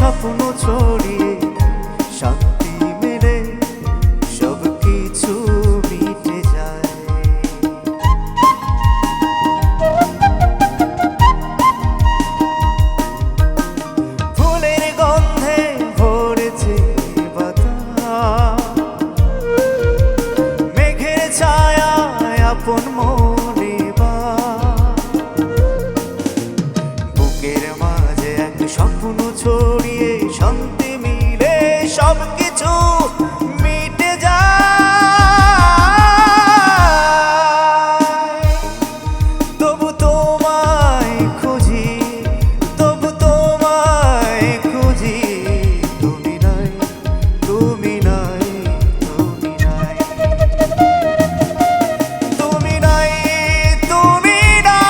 স্বপ্ন ছড়িয়ে শান্তি মেলে সব কিছু মিটে যায়। ফুলের গন্ধে ভরেছে বাতাস, মেঘের ছায়ায় আপন মনে বুকের মাঝে এক স্বপ্ন ছড়িয়ে শান্তি মিলে সব কিছু মিটে যায়। তবু তোমায় খুঁজি, তবু তোমায় খুঁজি, তুমি নাই, তুমি নাই, তুমি নাই, তুমি নাই, তুমি নাই,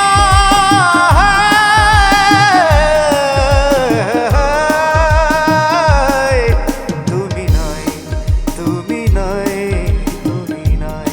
তুমি নাই, তুমি নাই, তুমি নাই।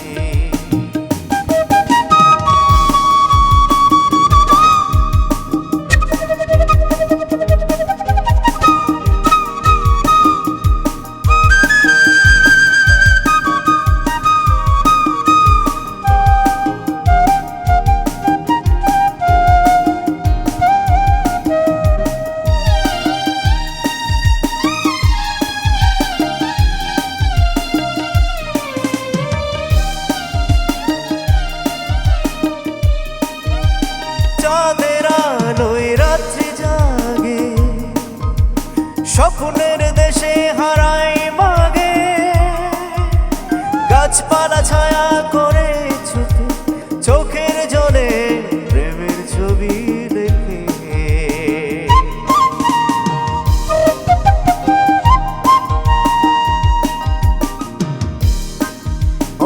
চাঁদের আলোয় রাত্রি জাগে, স্বপ্নের দেশে হারাই মাগে, গাছপালা ছায়া করে ছুটে চোখের জলে প্রেমের ছবি দেখে।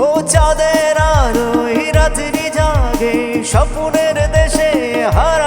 ও চাঁদের আলোয় রাত্রি জাগে, স্বপ্নের দেশে হারাই